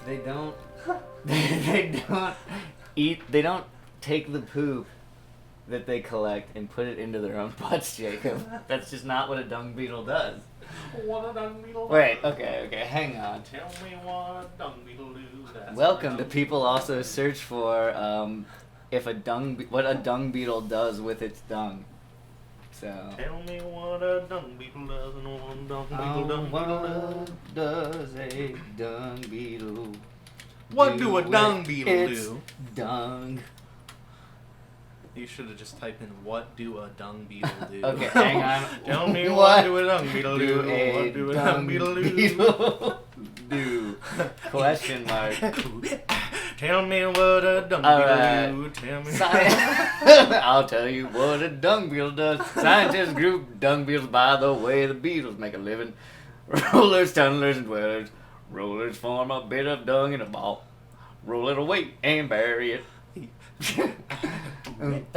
They don't. They don't eat. They don't take the poop that they collect and put it into their own butts, Jacob. That's just not what a dung beetle does. What a dung beetle do? Wait, okay, hang on. Tell me what a dung beetle do. Welcome to People Also Search For what a dung beetle does with its dung. So. Tell me what a dung beetle does and what a dung beetle does a dung beetle? What do a dung beetle do? Dung. You should have just typed in what do a dung beetle do. Okay, hang on. Tell me what do a dung beetle do? What do a dung beetle do? Question mark. Tell me what a dung beetle do. Tell me. I'll tell you what a dung beetle does. Scientists group dung beetles by the way the beetles make a living. Rollers, tunnelers, and dwellers. Rollers form a bit of dung in a ball. Roll it away and bury it. The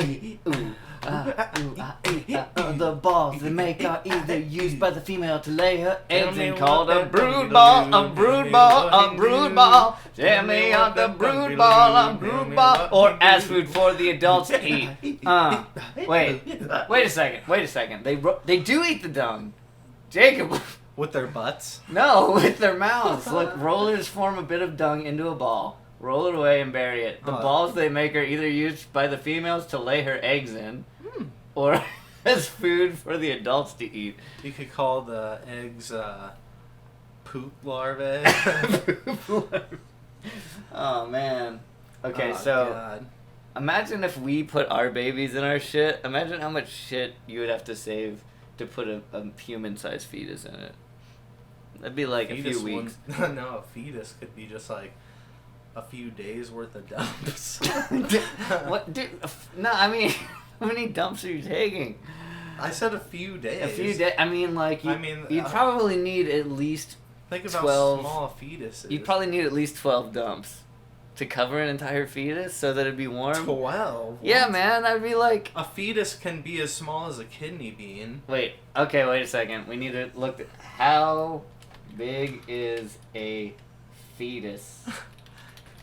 balls they make are either used by the female to lay her eggs and called a brood ball, a brood ball, a brood ball. Tell me on the brood ball, a brood ball, or as food for the adults to eat. Wait a second. They do eat the dung, Jacob. With their butts? No, with their mouths. Look, rollers form a bit of dung into a ball. Roll it away and bury it. The balls they make are either used by the females to lay her eggs in, or as food for the adults to eat. You could call the eggs poop larvae. Oh, man. Okay, God. Imagine if we put our babies in our shit. Imagine how much shit you would have to save to put a human-sized fetus in it. That'd be like a few weeks. No, a fetus could be just like a few days worth of dumps. What, dude? No, I mean, how many dumps are you taking? I said a few days. A few days. I mean, like you'd probably need at least. Think about 12, small fetuses. You'd probably need at least 12 dumps to cover an entire fetus so that it'd be warm. 12. Yeah, man, that'd be like. A fetus can be as small as a kidney bean. Wait a second. We need to look at how big is a fetus.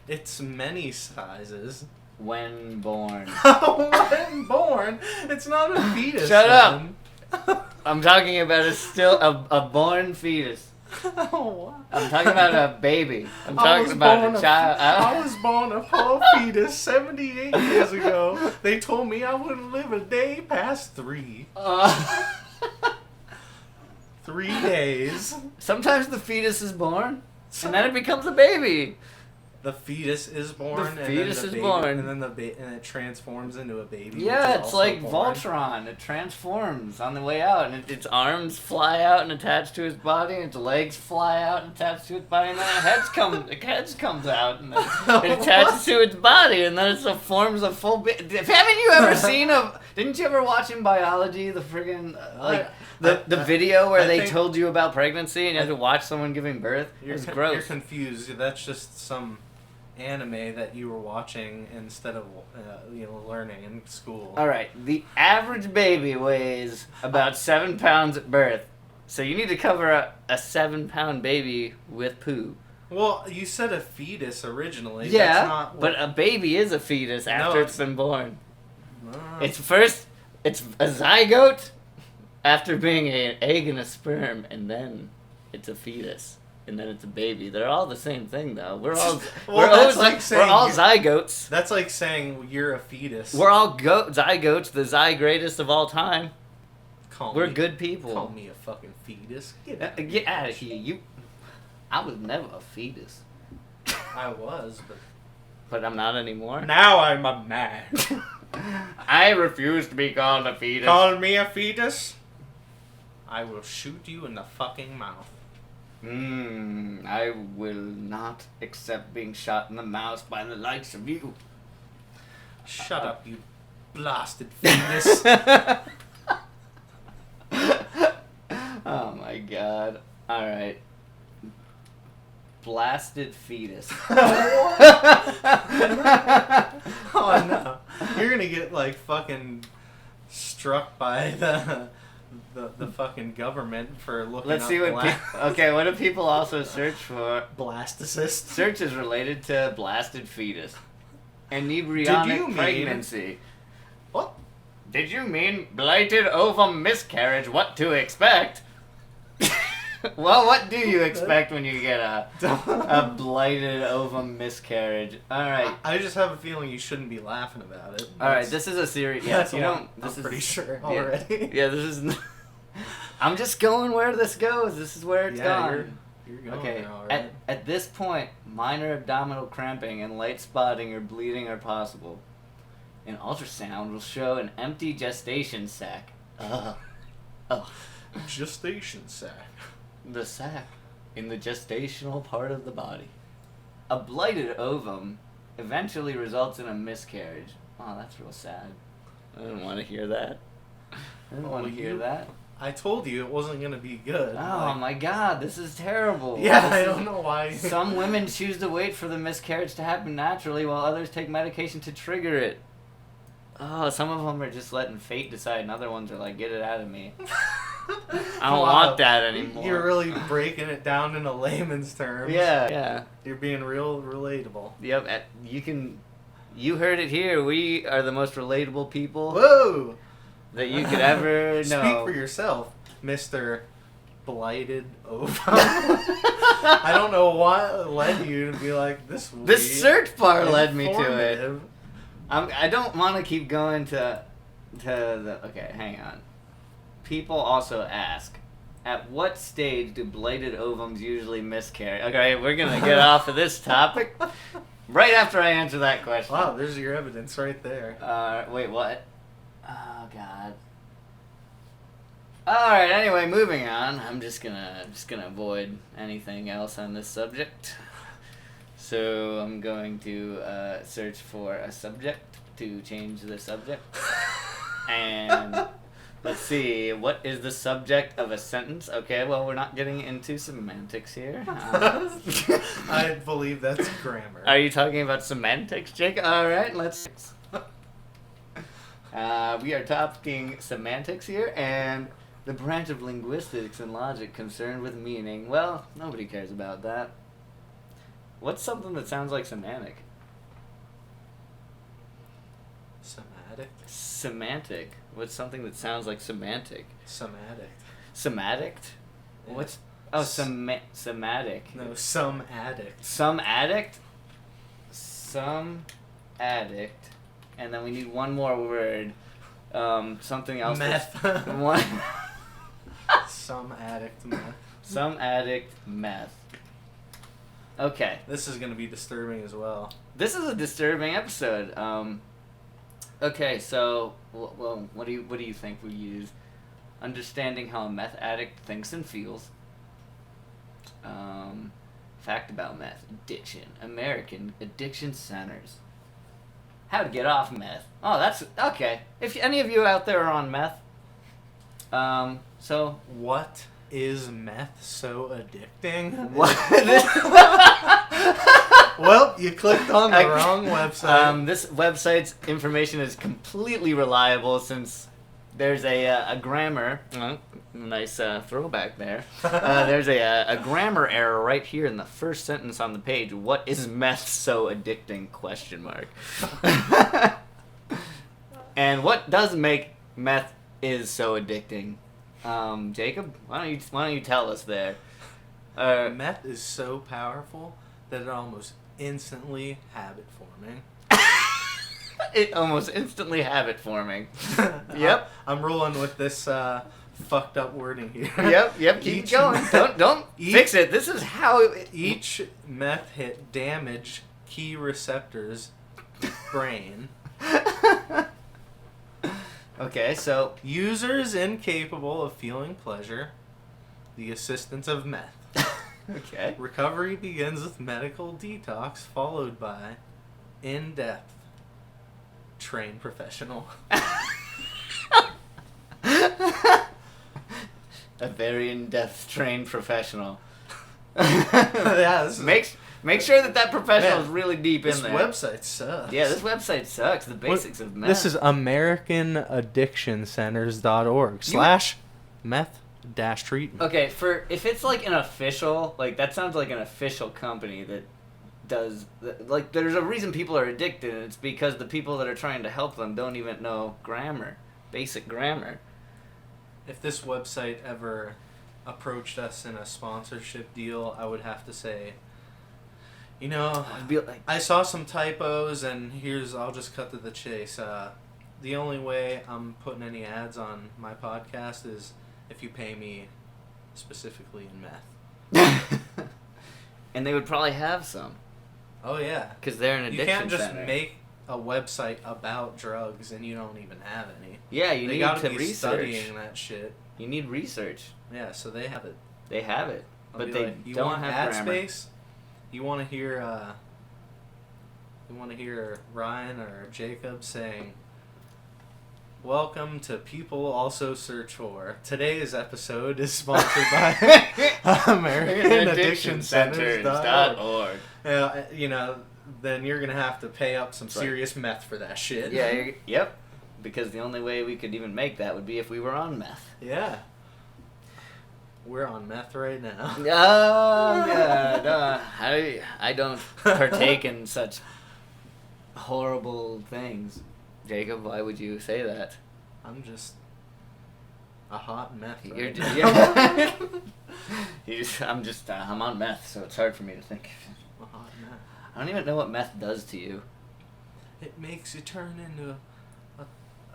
It's many sizes. When born. When born? It's not a fetus. Shut up! I'm talking about a born fetus. Oh, I'm talking about a baby. I'm talking about a child. I was born a poor fetus 78 years ago. They told me I wouldn't live a day past 3. 3 days. Sometimes the fetus is born, and then it becomes a baby. The fetus is born, and then it transforms into a baby. Yeah, it's like Voltron. It transforms on the way out, and its arms fly out and attach to its body, and its legs fly out and attach to its body, and then the head comes out, and then it attaches to its body, and then it forms a full. Haven't you ever seen Didn't you ever watch in biology the friggin' the video where they told you about pregnancy and you had to watch someone giving birth? It's gross. You're confused. That's just some anime that you were watching instead of learning in school. All right, the average baby weighs about 7 pounds at birth, so you need to cover a 7-pound baby with poo. Well, you said a fetus originally. Yeah, that's not but a baby is a fetus after it's been born. It's a zygote after being an egg and a sperm, and then it's a fetus. And then it's a baby. They're all the same thing, though. We're all we're all zygotes. That's like saying you're a fetus. We're all zygotes, the greatest of all time. We're good people. Call me a fucking fetus. Get out of here, I was never a fetus. I was, but I'm not anymore. Now I'm a man. I refuse to be called a fetus. Call me a fetus? I will shoot you in the fucking mouth. I will not accept being shot in the mouth by the likes of you. Shut up, you blasted fetus. Oh my god. Alright. Blasted fetus. Oh no. You're gonna get like fucking struck by the the fucking government for looking Let's up see what okay, what do people also search for? blastocysts. Search is related to blasted fetus. Embryonic Did you pregnancy. What? Did you mean blighted ovum miscarriage? What to expect? Well, what do you expect when you get a blighted ovum miscarriage? All right. I just have a feeling you shouldn't be laughing about it. All right. This is a series. Yeah, That's you don't. I'm pretty sure already. Yeah, this is. I'm just going where this goes. This is where it's gone. You're going Okay. there, all right. At this point, minor abdominal cramping and light spotting or bleeding are possible. An ultrasound will show an empty gestation sac. Oh. Gestation sac. The sac in the gestational part of the body. A blighted ovum eventually results in a miscarriage. Oh, that's real sad. I didn't want to hear that. I didn't want to hear that. I told you it wasn't going to be good. Oh my god, this is terrible. Yeah, I don't know why. Some women choose to wait for the miscarriage to happen naturally while others take medication to trigger it. Oh, some of them are just letting fate decide and other ones are like, get it out of me. I don't want that anymore. You're really breaking it down into layman's terms. Yeah. You're being real relatable. Yep, you heard it here. We are the most relatable people Whoa! that you could ever know. Speak for yourself, Mr. Blighted Ovum. I don't know what led you to be like, this will This be search bar led me to it. informative. I don't want to keep going to the... Okay, hang on. People also ask, at what stage do blighted ovums usually miscarry? Okay, we're going to get off of this topic right after I answer that question. Wow, there's your evidence right there. Wait, what? Oh, God. Alright, anyway, moving on. I'm just gonna avoid anything else on this subject. So I'm going to search for a subject to change the subject. And let's see, what is the subject of a sentence? Okay, well, we're not getting into semantics here. I believe that's grammar. Are you talking about semantics, Jake? Alright, let's... we are talking semantics here, and the branch of linguistics and logic concerned with meaning. Well, nobody cares about that. What's something that sounds like semantic? Semantic? Semantic. What's something that sounds like semantic? Semantic. Semantic? Yeah. What's... Oh, semantic. No, some addict. Some addict? Some addict. And then we need one more word. Something else. Meth. One. Some addict meth. Some addict meth. Okay. This is going to be disturbing as well. This is a disturbing episode. Okay, so well, what do you think we use? Understanding how a meth addict thinks and feels. Fact about meth addiction. American addiction centers. How to get off meth. Oh, that's okay. If any of you out there are on meth, so What is meth so addicting? what? Well, you clicked on the wrong website. This website's information is completely reliable since there's a grammar. Nice throwback there. There's a grammar error right here in the first sentence on the page. What is meth so addicting? Question mark. And what does make meth is so addicting? Jacob, why don't you tell us there? Meth is so powerful that it almost instantly habit forming. It almost instantly habit forming. Yep. I'm rolling with this fucked up wording here. Yep. Keep going. Don't fix it. This is how each meth hit damage key receptors brain. Okay, so Users incapable of feeling pleasure, the assistance of meth. okay. Recovery begins with medical detox, followed by in-depth trained professional. A very in-depth trained professional. Yeah, this is Make sure that professional Man, is really deep in there. This website sucks. Yeah, this website sucks. The basics of meth. This is AmericanAddictionCenters.org / Meth-treatment. Okay, if it's like an official, like that sounds like an official company that does, like there's a reason people are addicted, and it's because the people that are trying to help them don't even know grammar, basic grammar. If this website ever approached us in a sponsorship deal, I would have to say, I'd be like, I saw some typos, and I'll just cut to the chase. The only way I'm putting any ads on my podcast is if you pay me specifically in meth. and they would probably have some. Oh, yeah. Because they're an addiction You can't just center. make a website about drugs and you don't even have any. Yeah, you they need gotta to be research. studying that shit. You need research. Yeah, so they have it. They have it, I'll but be they like, you don't want have ad grammar. space? You want to hear Ryan or Jacob saying, "Welcome to People Also Search For." Today's episode is sponsored by AmericanAddictionCenters.org. Then you're gonna have to pay up some serious meth for that shit. Yeah, yep. Because the only way we could even make that would be if we were on meth. Yeah. We're on meth right now. Oh, God. I don't partake in such horrible things. Jacob, why would you say that? I'm just a hot meth. You're Right I'm on meth, so it's hard for me to think. a hot meth. I don't even know what meth does to you. It makes you turn into a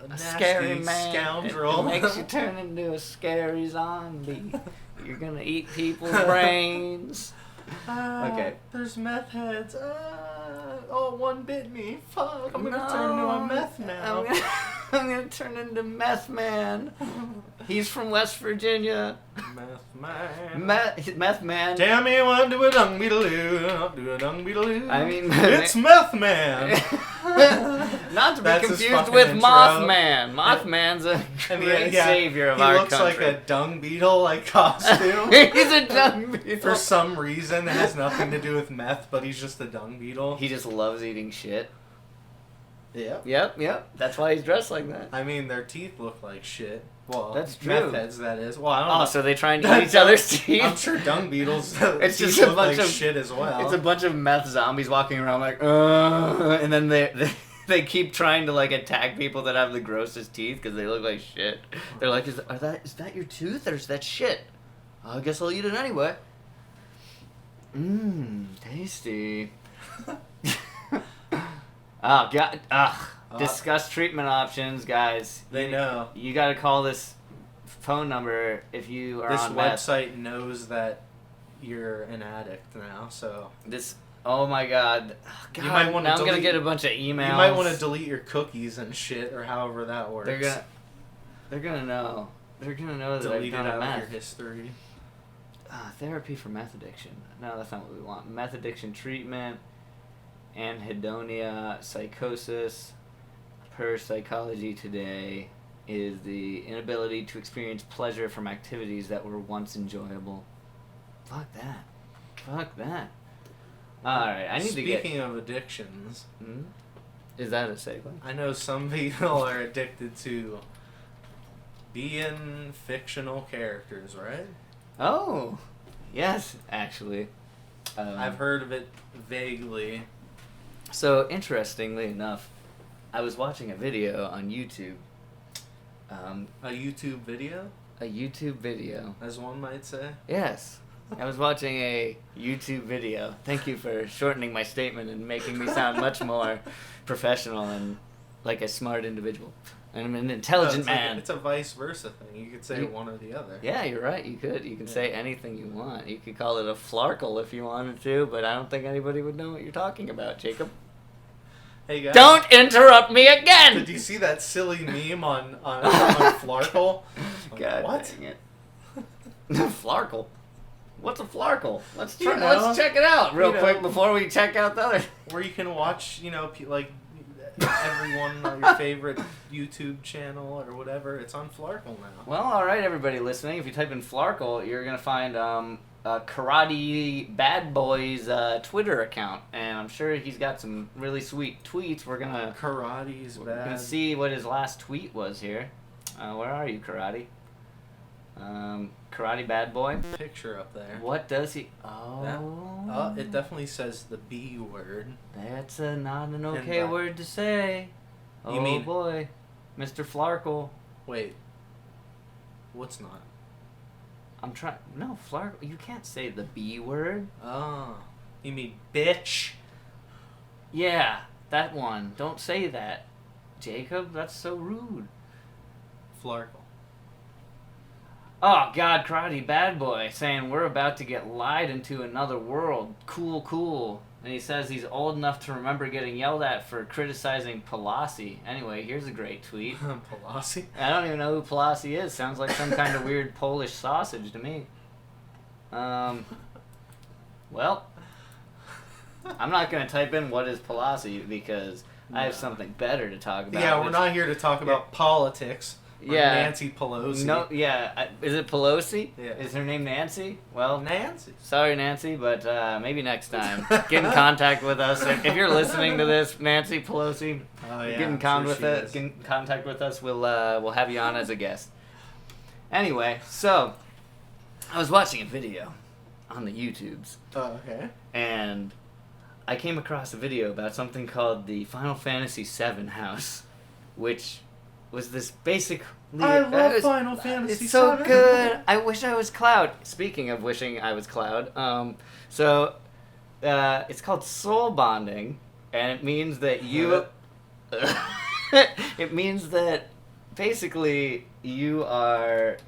nasty scary man. scoundrel. It makes you turn into a scary zombie. You're gonna eat people's brains. Okay. There's meth heads. One bit me. Fuck. I'm gonna turn into a meth now. I'm gonna turn into Meth Man. He's from West Virginia. Meth man. Meth Man. Tell me one do a dung beetle do a dung beetle. I mean, it's Meth Man. Not to be That's his confused fucking with intro. Mothman. Mothman's a great savior of our country. He looks like a dung beetle costume. He's a dung beetle. For some reason, it has nothing to do with meth, but he's just a dung beetle. He just loves eating shit. Yep. Yep. That's why he's dressed like that. I mean, their teeth look like shit. Well, that's true. Meth heads, that is. Well, I don't know. Oh, so they trying to eat each other's teeth? I'm sure dung beetles it's teeth just a look bunch like of shit as well. It's a bunch of meth zombies walking around like, and then they keep trying to like attack people that have the grossest teeth because they look like shit. They're like, is that your tooth or is that shit? I guess I'll eat it anyway. Tasty. Oh God. Discuss treatment options, guys. They know. You got to call this phone number if you are on meth. This website knows that you're an addict now, so oh my God. You might want to now I'm gonna get a bunch of emails. You might want to delete your cookies and shit, or however that works. They're gonna know. They're gonna know that delete I've it done out meth. of your history. Therapy for meth addiction. No, that's not what we want. Meth addiction treatment, anhedonia, psychosis, per Psychology Today, is the inability to experience pleasure from activities that were once enjoyable. Fuck that. Alright, I need to get... Speaking of addictions... Is that a segue? I know some people are addicted to being fictional characters, right? Oh, yes, actually. I've heard of it vaguely. So, interestingly enough, I was watching a video on YouTube. A YouTube video? A YouTube video. As one might say? Yes. I was watching a YouTube video. Thank you for shortening my statement and making me sound much more professional and like a smart individual. And I'm an intelligent man. It's a vice versa thing. You could say one or the other. Yeah, you're right. You could. You can say anything you want. You could call it a flarkle if you wanted to, but I don't think anybody would know what you're talking about, Jacob. Hey guys. Don't interrupt me again! Did you see that silly meme on Flarkle? God what? dang it. Flarkle? What's a flarkle? Let's You know. let's check it out real quick before we check out the other. Where you can watch, like everyone on your favorite YouTube channel or whatever. It's on Flarkle now. Well, all right, everybody listening. If you type in Flarkle, you're gonna find Karate Bad Boy's Twitter account, and I'm sure he's got some really sweet tweets. We're gonna Karate's bad. see what his last tweet was here. Where are you, Karate? Karate Bad Boy. Picture up there. What does he? It definitely says the B word. That's not an okay word to say. You mean boy, Mr. Flarkle. Wait. What's not? I'm trying. No, Flarkle. You can't say the B word. Oh, you mean bitch? Yeah, that one. Don't say that, Jacob. That's so rude. Flarkle. Oh, God, Karate Bad Boy saying we're about to get lied into another world. Cool, cool. And he says he's old enough to remember getting yelled at for criticizing Pelosi. Anyway, here's a great tweet. Pelosi? I don't even know who Pelosi is. Sounds like some kind of weird Polish sausage to me. Well, I'm not going to type in what is Pelosi because I have something better to talk about. Yeah, we're not here to talk about politics. Yeah. Nancy Pelosi. No, yeah. Is it Pelosi? Yeah. Is her name Nancy? Well, Nancy. Sorry, Nancy, but maybe next time. Get in contact with us. If you're listening to this, Nancy Pelosi, get in contact with us. We'll have you on as a guest. Anyway, so I was watching a video on the YouTubes. Okay. And I came across a video about something called the Final Fantasy VII house, which was this basic... I love Final Fantasy VII. It's so good. I wish I was Cloud. Speaking of wishing I was Cloud, it's called soul bonding, and it means that you... it means that basically you are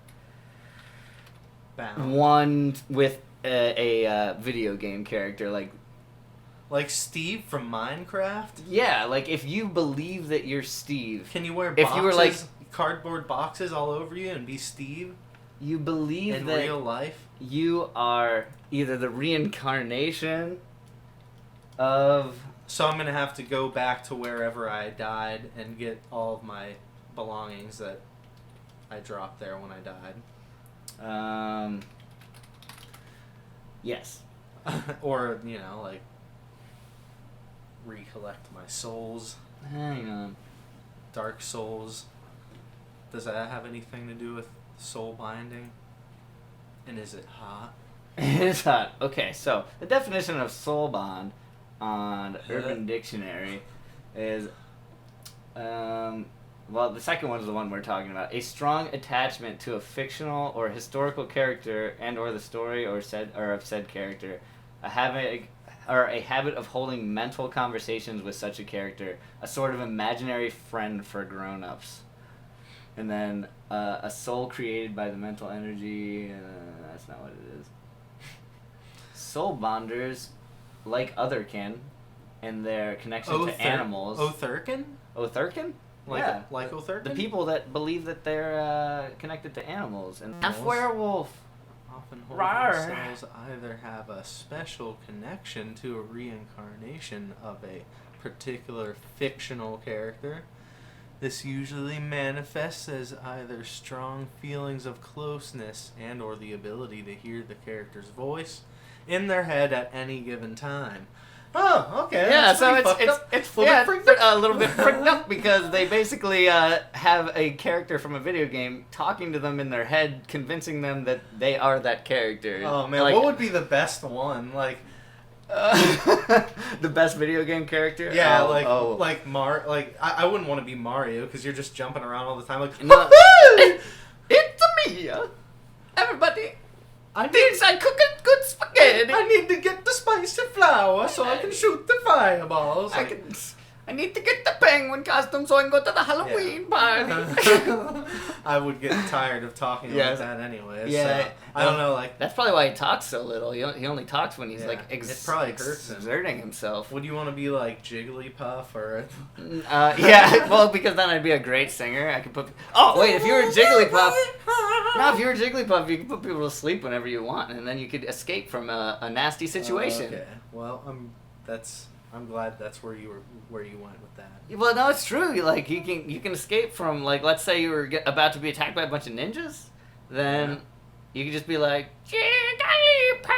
bound. One with a video game character, like Steve from Minecraft? Yeah, like if you believe that you're Steve. Can you wear boxes, if you were cardboard boxes all over you and be Steve? You believe in that real life? You are either the reincarnation of... So I'm going to have to go back to wherever I died and get all of my belongings that I dropped there when I died. Yes. Or, recollect my souls. Hang on. Dark souls. Does that have anything to do with soul binding? And is it hot? It is hot. Okay, so the definition of soul bond on Urban Dictionary is, the second one is the one we're talking about. A strong attachment to a fictional or historical character and or the story of said character. A habit of holding mental conversations with such a character, a sort of imaginary friend for grown-ups. And then a soul created by the mental energy, that's not what it is. Soul bonders, like otherkin, and their connection to animals. Otherkin? Otherkin? Yeah. Like otherkin? The people that believe that they're connected to animals. And half werewolf. Often hold themselves either have a special connection to a reincarnation of a particular fictional character. This usually manifests as either strong feelings of closeness and or the ability to hear the character's voice in their head at any given time. Oh, okay. Yeah, so it's a little bit freaked up because they basically have a character from a video game talking to them in their head, convincing them that they are that character. Oh man, what would be the best one? The best video game character? Yeah, I wouldn't want to be Mario because you're just jumping around all the time. No. It's me, everybody. I'm cooking good spaghetti. I need to get the spicy flour so I can shoot the fireballs. I need to get the penguin costume so I can go to the Halloween party. I would get tired of talking like that anyway. Yeah. So I don't know, That's probably why he talks so little. He only talks when he's it probably hurts him. Exerting himself. Would you want to be like Jigglypuff or? Yeah, well, because then I'd be a great singer. I could put. Oh wait, if you were Jigglypuff. No, if you were Jigglypuff, you could put people to sleep whenever you want, and then you could escape from a nasty situation. Okay. Well, I'm glad that's where you went with that. Well, no, it's true. You can escape from let's say you were about to be attacked by a bunch of ninjas, then you could just be like Jigglypuff,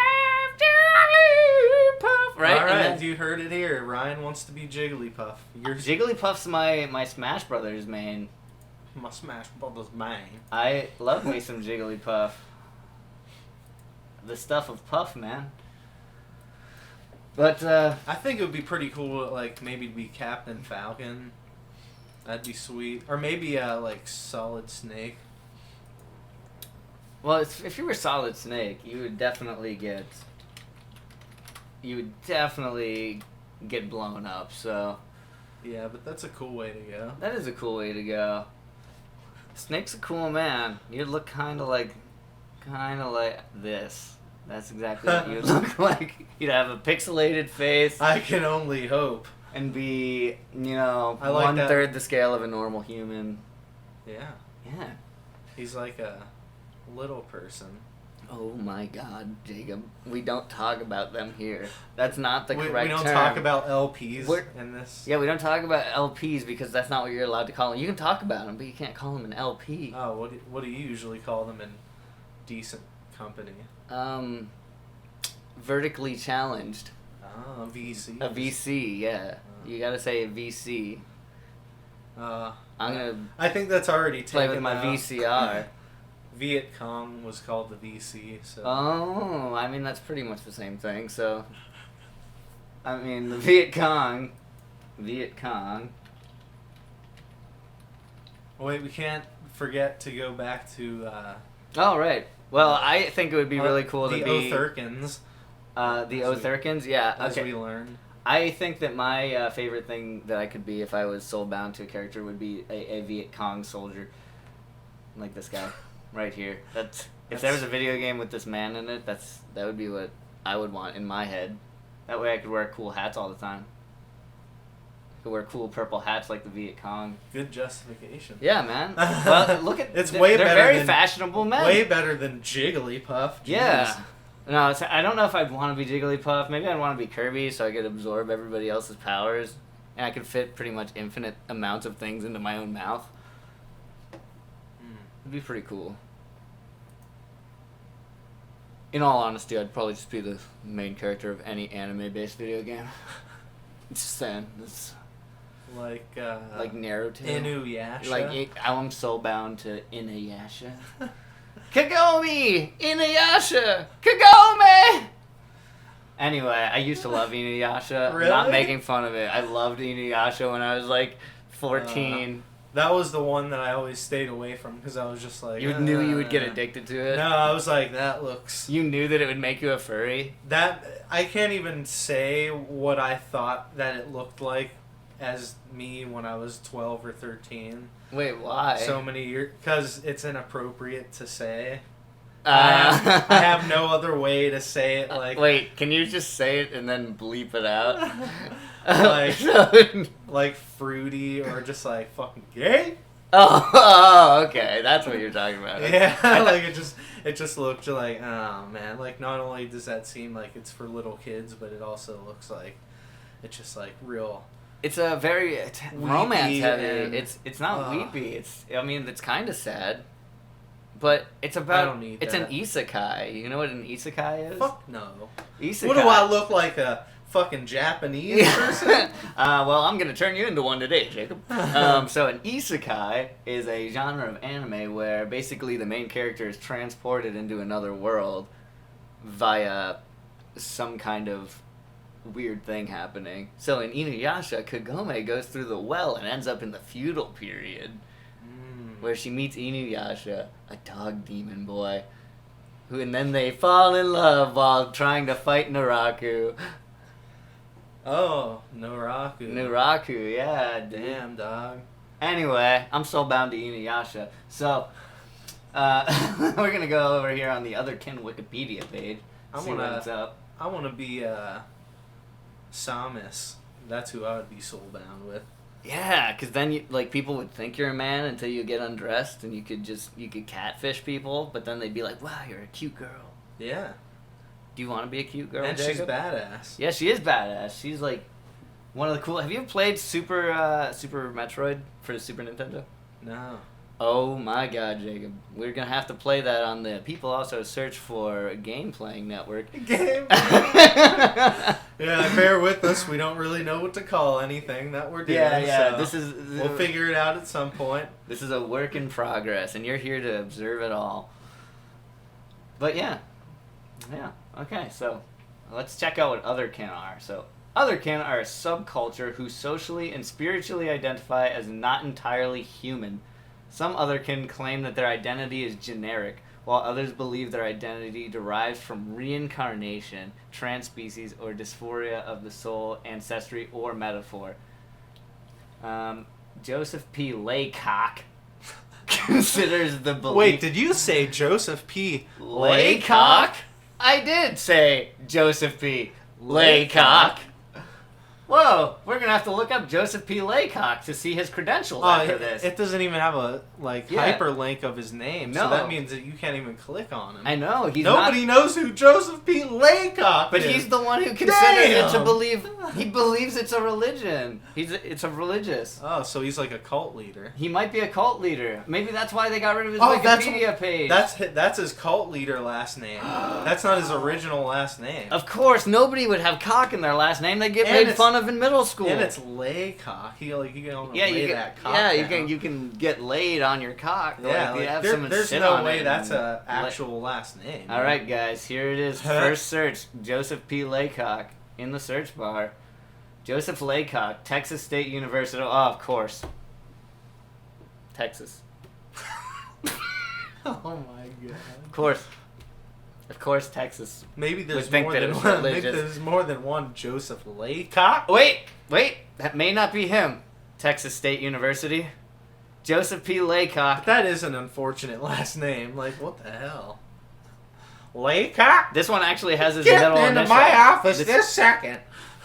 right? All right, you heard it here. Ryan wants to be Jigglypuff. Jigglypuff's my Smash Brothers main. my Smash Brothers bang. I love me some Jigglypuff. The stuff of Puff, man. But, I think it would be pretty cool, like, maybe to be Captain Falcon. That'd be sweet. Or maybe, like, Solid Snake. well, if you were Solid Snake, you would definitely get blown up, so... Yeah, but that's a cool way to go. That is a cool way to go. Snake's a cool man. You'd look kind of like this. That's exactly what you'd look like. You'd have a pixelated face. I can only hope. And be, I like 1/3 the scale of a normal human. Yeah. Yeah. He's like a little person. Oh my God, Jacob. We don't talk about them here. That's not the correct term. We don't talk about LPs in this. Yeah, we don't talk about LPs because that's not what you're allowed to call them. You can talk about them, but you can't call them an LP. Oh, what do you usually call them in decent company? Vertically challenged. Oh, VC. A VC, yeah. You gotta say a VC. I'm gonna I think that's already taken play with my VCR. Viet Cong was called the VC, so... Oh, I mean, that's pretty much the same thing, so... I mean, the Viet Cong... Wait, we can't forget to go back to, Oh, right. Well, I think it would be really cool to be... The Otherkins. The Otherkins, yeah. As okay. we learned. I think that my favorite thing that I could be if I was soul-bound to a character would be a Viet Cong soldier. Like this guy. Right here. If there was a video game with this man in it, that would be what I would want in my head. That way I could wear cool hats all the time. I could wear cool purple hats like the Viet Cong. Good justification. Yeah, man. Well, look at it's they're way better very than, fashionable men. Way better than Jigglypuff. Jeez. Yeah. No, I don't know if I'd want to be Jigglypuff. Maybe I'd want to be Kirby so I could absorb everybody else's powers. And I could fit pretty much infinite amounts of things into my own mouth. It'd be pretty cool. In all honesty, I'd probably just be the main character of any anime-based video game. Just saying. It's like Naruto. Inuyasha. Like, I'm so bound to Inuyasha. Kagome! Inuyasha! Kagome! Anyway, I used to love Inuyasha. Really? I'm not making fun of it. I loved Inuyasha when I was like 14. That was the one that I always stayed away from because I was just like... You knew you would get addicted to it? No, I was like, that looks... You knew that it would make you a furry? I can't even say what I thought that it looked like as me when I was 12 or 13. Wait, why? So many years... Because it's inappropriate to say. I have no other way to say it. Like, wait, can you just say it and then bleep it out? like fruity or just like fucking gay. Oh, okay, that's what you're talking about. Yeah, like it just looked like, oh man, like not only does that seem like it's for little kids, but it also looks like it's just like real. It's a very romance heavy. It's not weepy. It's kind of sad. But it's about... I don't need it's that. An isekai. You know what an isekai is? Fuck no. Isekai. What do I look like, a fucking Japanese person? Well, I'm going to turn you into one today, Jacob. So an isekai is a genre of anime where basically the main character is transported into another world via some kind of weird thing happening. So in Inuyasha, Kagome goes through the well and ends up in the feudal period. Where she meets Inuyasha, a dog demon boy, and then they fall in love while trying to fight Naraku. Oh, Naraku. Naraku, yeah. Damn, dog. Anyway, I'm so bound to Inuyasha. So, we're gonna go over here on the Otherkin Wikipedia page. See what's up. I wanna be Samus. That's who I would be soul bound with. Yeah, because then people would think you're a man until you get undressed, and you could catfish people, but then they'd be like, "Wow, you're a cute girl." Yeah. Do you want to be a cute girl? And Jacob? she's badass. Yeah, she is badass. She's like one of the cool. Have you ever played Super Metroid for the Super Nintendo? No. Oh my god, Jacob. We're gonna have to play that on the People Also Search for Game Playing Network. Game. Yeah, bear with us. We don't really know what to call anything that we're doing. Yeah. So we'll figure it out at some point. This is a work in progress, and you're here to observe it all. But yeah. Okay, so let's check out what otherkin are. So otherkin are a subculture who socially and spiritually identify as not entirely human. Some otherkin claim that their identity is generic, while others believe their identity derives from reincarnation, transspecies, or dysphoria of the soul, ancestry, or metaphor. Joseph P. Laycock considers the belief... Wait, did you say Joseph P. Laycock? I did say Joseph P. Laycock. Whoa, we're going to have to look up Joseph P. Laycock to see his credentials after this. It doesn't even have a hyperlink of his name, so that means that you can't even click on him. I know. Nobody knows who Joseph P. Laycock is. But he's the one who considers it to believe... He believes it's a religion. It's a religious. Oh, so he's like a cult leader. He might be a cult leader. Maybe that's why they got rid of his Wikipedia page. That's his cult leader last name. That's not his original last name. Of course, nobody would have cock in their last name. They get made fun of in middle school. And it's Laycock. You can only lay that cock down. You can get laid on your cock. Yeah, there's no way that's an actual last name. All right, guys, here it is. First search: Joseph P. Laycock in the search bar. Joseph Laycock, Texas State University. Oh, of course, Texas. Oh my god. Of course, Texas. Maybe there's more than one Joseph Laycock. Wait, that may not be him. Texas State University. Joseph P. Laycock. That is an unfortunate last name. Like, what the hell? Laycock? This one actually has his middle initial. Get into my office this second.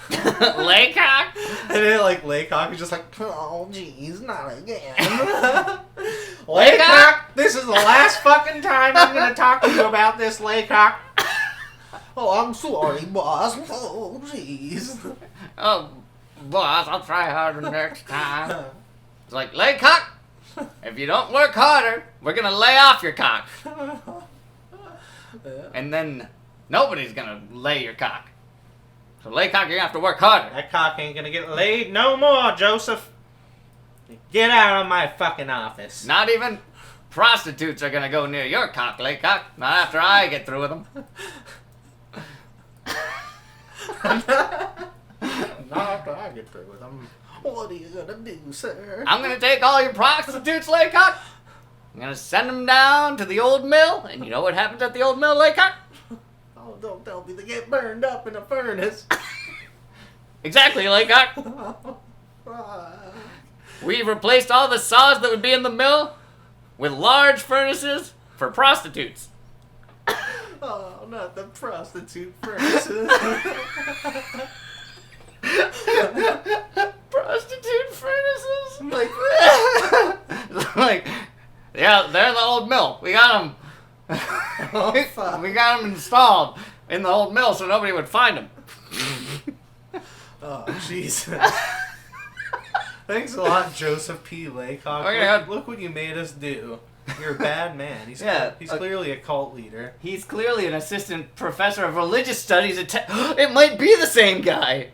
Laycock? And then, Laycock is just like, oh, jeez, not again. Laycock, this is the last fucking time I'm going to talk to you about this, Laycock. Oh, I'm sorry, boss. Oh, jeez. Oh, boss, I'll try harder next time. It's like, Laycock, if you don't work harder, we're going to lay off your cock. And then nobody's going to lay your cock. So, Laycock, you're going to have to work harder. That cock ain't going to get laid no more, Joseph. Get out of my fucking office. Not even prostitutes are going to go near your cock, Laycock. Not after I get through with them. Not after I get through with them. What are you going to do, sir? I'm going to take all your prostitutes, Laycock. I'm going to send them down to the old mill. And you know what happens at the old mill, Laycock? Oh, don't tell me they get burned up in a furnace. Exactly, Laycock. We've replaced all the saws that would be in the mill with large furnaces for prostitutes. Oh, not the prostitute furnaces. Prostitute furnaces? Yeah, they're in the old mill. We got them. Oh, fuck. We got them installed in the old mill so nobody would find them. Oh, Jesus. Thanks a lot, Joseph P. Laycock. Okay, look what you made us do. You're a bad man. He's clearly a cult leader. He's clearly an assistant professor of religious studies at It might be the same guy.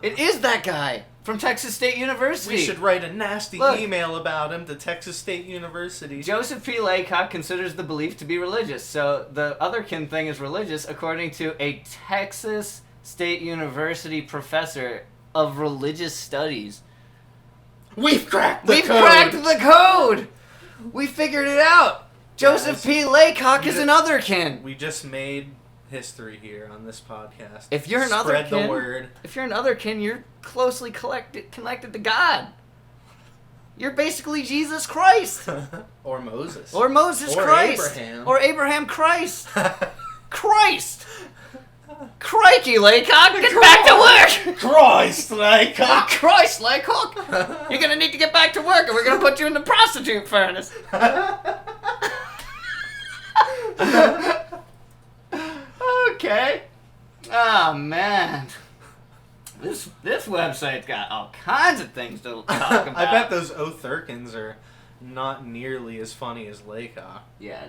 It is that guy from Texas State University. We should write a nasty email about him to Texas State University. Joseph P. Laycock considers the belief to be religious. So the otherkin thing is religious according to a Texas State University professor of religious studies. We've cracked the code! Cracked the code! We figured it out! Joseph P. Laycock is an otherkin! We just made history here on this podcast. If you're an Spread otherkin, the word. If you're an otherkin, you're closely connected to God. You're basically Jesus Christ. Or Moses. Or Moses or Christ. Abraham. Or Abraham Christ. Christ! Crikey, Laycock, get back to work! Christ, Laycock! Christ, Laycock! You're gonna need to get back to work or we're gonna put you in the prostitute furnace. Okay. Oh, man. This website's got all kinds of things to talk about. I bet those otherkins are not nearly as funny as Laycock. Yeah,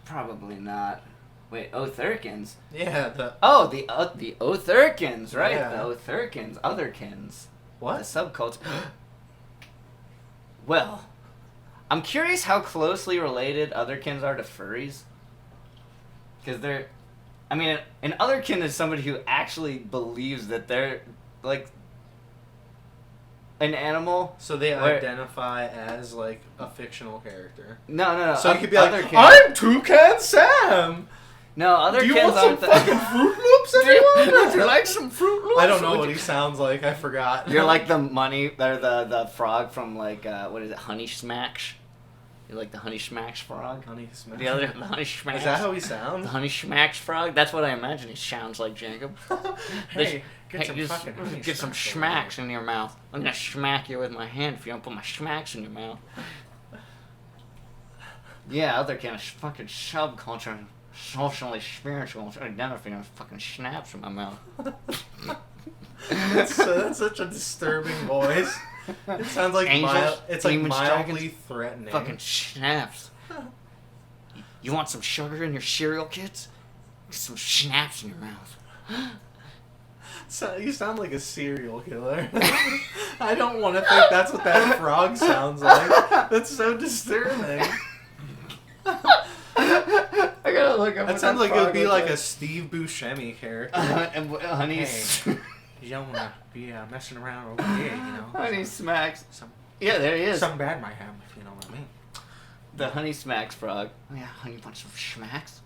probably not. Wait, otherkins? Yeah, the otherkins, right? Yeah. The otherkins, otherkins. What? The subculture. Well, I'm curious how closely related otherkins are to furries. Because they're... I mean, an otherkin is somebody who actually believes that they're, like, an animal. So they identify as, like, a fictional character. No. So you could be like, otherkin. I'm Toucan Sam! No, otherkins Do you want some fucking Fruit Loops, anyone? Would you like some Fruit Loops? I don't know what he sounds like. I forgot. You're like the the frog from, like, what is it, Honey Smacks? You're like the Honey Smacks frog? Honey Smacks. The Honey Smacks. Is that how he sounds? The Honey Smacks frog? That's what I imagine he sounds like, Jacob. Hey, get some smacks in your mouth. I'm gonna smack you with my hand if you don't put my smacks in your mouth. Yeah, other kind of fucking subculture, socially spiritual, identifying fucking snaps in my mouth. That's such a disturbing voice. It sounds like Angels, it's like demons, mildly dragons, threatening. Fucking snaps. You want some sugar in your cereal, kids? Get some snaps in your mouth. So, you sound like a serial killer. I don't want to think that's what that frog sounds like. That's so disturbing. I gotta look up. That sounds like it would be like a Steve Buscemi character. And Honey, Hey, you don't want to be messing around over here, you know. Honey Smacks. Yeah, there he is. Something bad might happen, if you know what I mean. The Honey Smacks frog. Oh yeah, honey, want some smacks?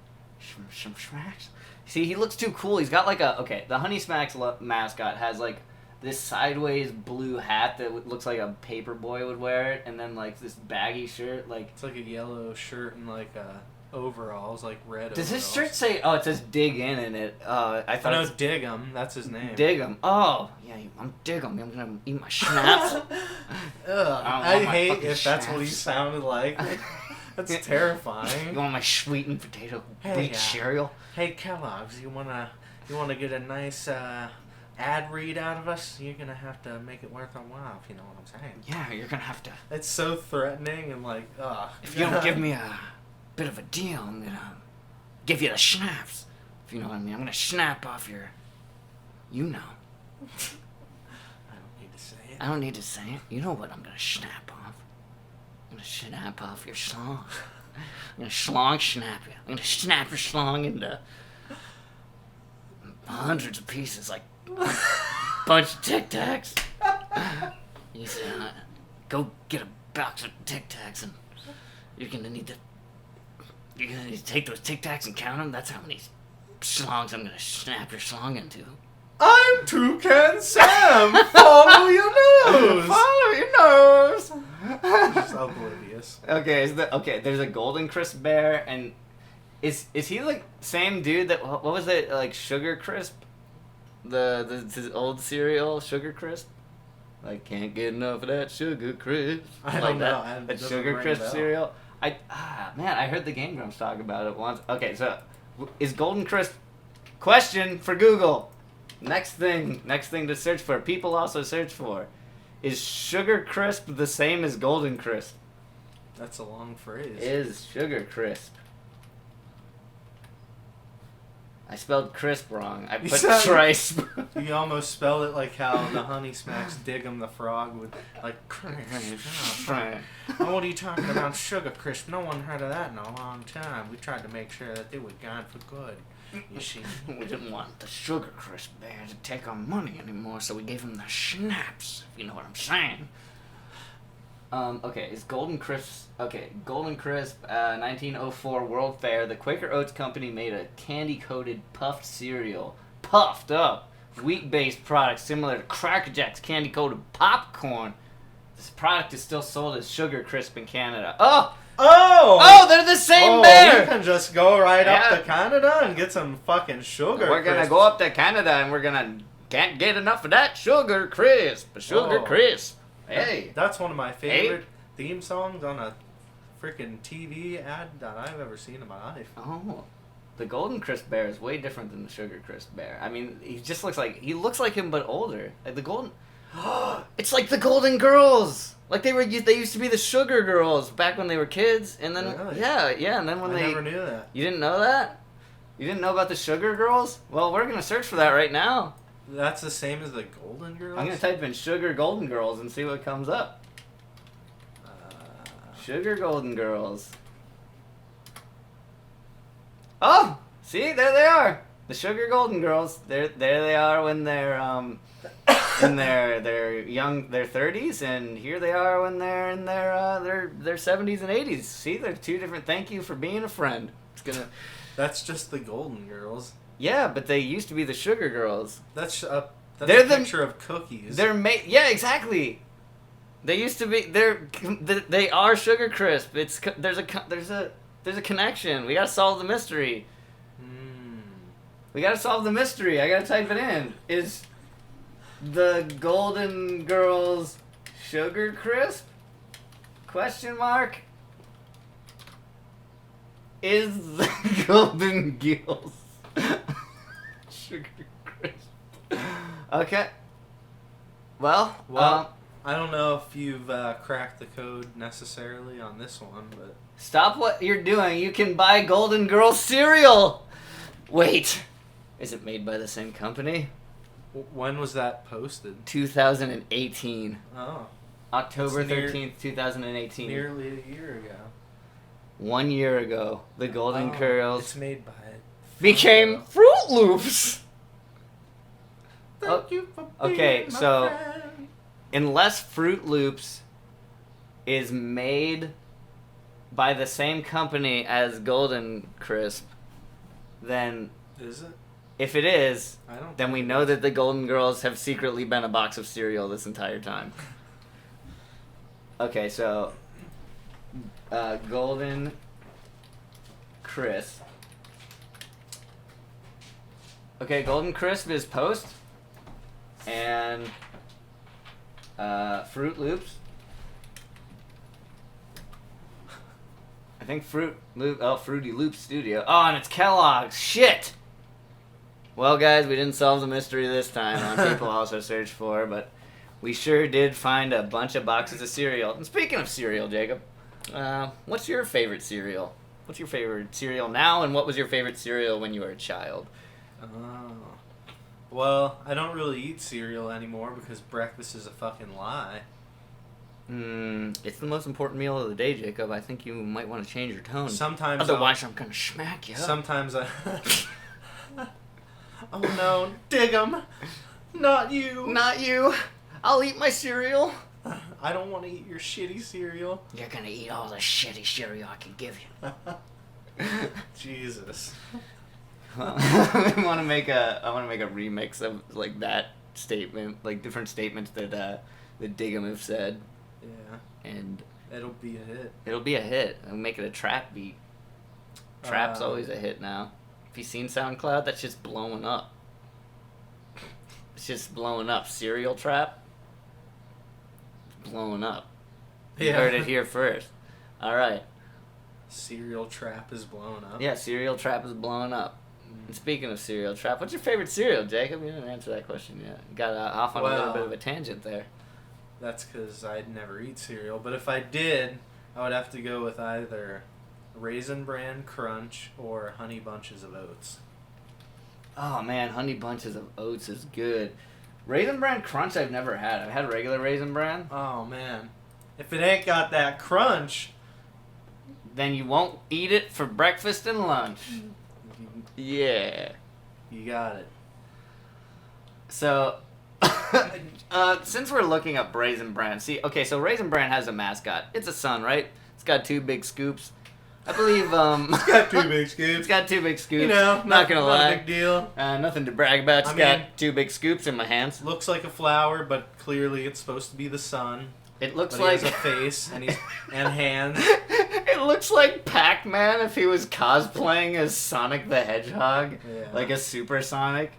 Some smacks? See, he looks too cool. He's got like the Honey Smacks mascot has like this sideways blue hat that looks like a paper boy would wear it, and then like this baggy shirt, like... It's like a yellow shirt and like overalls, like red Does overalls. his shirt say... Oh, it says Dig In it. I thought no, Dig 'em. That's his name. Dig 'em. Oh, yeah, I'm Dig 'em. I'm gonna eat my schnapps. I hate if that's what he schnapps. sounded like. That's terrifying. You want my sweetened potato wheat cereal? Hey Kellogg's, you wanna get a nice ad read out of us? You're gonna have to make it worth our while, if you know what I'm saying. Yeah, you're gonna have to. It's so threatening and like, ugh. If you don't give me a bit of a deal, I'm gonna give you the schnapps. If you know what I mean, I'm gonna snap off your. You know. I don't need to say it. I don't need to say it. You know what I'm gonna snap off. I'm gonna snap off your schlong. I'm gonna schlong snap you. I'm gonna snap your schlong into hundreds of pieces, like bunch of Tic Tacs. You say, go get a box of Tic Tacs, and you're gonna need to take those Tic Tacs and count them. That's how many schlongs I'm gonna snap your schlong into. I'm Toucan Sam. Follow your nose. Follow your nose. Just oblivious. Okay, there's a Golden Crisp bear, and is he like same dude that what was it, like Sugar Crisp, the old cereal Sugar Crisp, like can't get enough of that Sugar Crisp. I like don't know. that Sugar Crisp cereal. I heard the Game Grumps talk about it once. Okay, so is Golden Crisp? Question for Google. Next thing to search for. People also search for. Is Sugar Crisp the same as Golden Crisp? That's a long phrase. Is Sugar Crisp. I spelled crisp wrong. I put crisp. You almost spelled it like how the Honey Smacks Dig 'em the frog would, like, crisp. What are you talking about, Sugar Crisp? No one heard of that in a long time. We tried to make sure that they were gone for good. You see. We didn't want the Sugar Crisp bear to take our money anymore, so we gave him the schnapps, if you know what I'm saying. Okay, is Golden Crisp... Okay, Golden Crisp, 1904 World Fair. The Quaker Oats Company made a candy-coated puffed cereal. Puffed up. Wheat-based product similar to Cracker Jack's candy-coated popcorn. This product is still sold as Sugar Crisp in Canada. Oh, they're the same bear! You can just go right up to Canada and get some fucking Sugar We're gonna go up to Canada and we're gonna... Can't get enough of that Sugar Crisp. Sugar Crisp. Hey. That's one of my favorite theme songs on a freaking TV ad that I've ever seen in my life. Oh. The Golden Crisp bear is way different than the Sugar Crisp bear. I mean, he just looks like... He looks like him, but older. Like the Golden... It's like the Golden Girls. Like they used to be the Sugar Girls back when they were kids, and then Really? yeah, and then when I never knew that. You didn't know that? You didn't know about the Sugar Girls? Well, we're gonna search for that right now. That's the same as the Golden Girls? I'm gonna type in Sugar Golden Girls and see what comes up. Sugar Golden Girls. Oh, see, there they are. The Sugar Golden Girls. There they are when they're in their young, their 30s, and here they are when they're in their 70s and 80s. See, they're two different. Thank you for being a friend. It's gonna. That's just the Golden Girls. Yeah, but they used to be the Sugar Girls. That's They're a picture of cookies. They're yeah, exactly. They used to be. They are Sugar Crisp. There's a connection. We gotta solve the mystery. We gotta solve the mystery. I gotta type it in. Is the Golden Girls Sugar Crisp? Question mark. Is the Golden Girls Sugar Crisp? Okay. Well, I don't know if you've cracked the code necessarily on this one, but... Stop what you're doing. You can buy Golden Girls cereal! Wait. Is it made by the same company? When was that posted? 2018. Oh. October 13th, 2018. Nearly a year ago. 1 year ago, the Golden Girls It's made by... became Fruit Loops! Thank you for being Okay, my so... friend. Unless Fruit Loops is made by the same company as Golden Crisp, then Is it? if it is, I don't then we know that the Golden Girls have secretly been a box of cereal this entire time. Okay, so Golden Crisp. Okay, Golden Crisp is post, and Fruit Loops. I think Fruity Loops Studio. Oh, and it's Kellogg's. Shit! Well, guys, we didn't solve the mystery this time on People Also Search For, but we sure did find a bunch of boxes of cereal. And speaking of cereal, Jacob, what's your favorite cereal? What's your favorite cereal now, and what was your favorite cereal when you were a child? Oh. Well, I don't really eat cereal anymore because breakfast is a fucking lie. It's the most important meal of the day, Jacob. I think you might want to change your tone. Sometimes Otherwise, I'm gonna smack you. Sometimes I... Oh no, dig 'em! Not you! Not you! I'll eat my cereal. I don't want to eat your shitty cereal. You're gonna eat all the shitty cereal I can give you. Jesus. I want to make a remix of like that statement, like different statements that Diggum have said. Yeah. And it'll be a hit. It'll be a hit. I'll make it a trap beat. Trap's always a hit now. Have you seen SoundCloud? That's just blowing up. It's just blowing up. Cereal Trap? Blowing up. You heard it here first. Alright. Cereal Trap is blowing up? Yeah, Cereal Trap is blowing up. And speaking of Cereal Trap, what's your favorite cereal, Jacob? You didn't answer that question yet. You got off on a little bit of a tangent there. That's because I'd never eat cereal. But if I did, I would have to go with either Raisin Bran Crunch or Honey Bunches of Oats. Oh man, Honey Bunches of Oats is good. Raisin Bran Crunch I've never had. I've had regular Raisin Bran. Oh man. If it ain't got that crunch, then you won't eat it for breakfast and lunch. Yeah. You got it. So, since we're looking up Raisin Bran, so Raisin Bran has a mascot. It's a sun, right? It's got two big scoops. I believe, It's got two big scoops. It's got two big scoops. You know, not gonna lie. Not a big deal. Nothing to brag about. It's got two big scoops in my hands. Looks like a flower, but clearly it's supposed to be the sun. It looks but like he has a face and hands. It looks like Pac-Man if he was cosplaying as Sonic the Hedgehog, like a supersonic,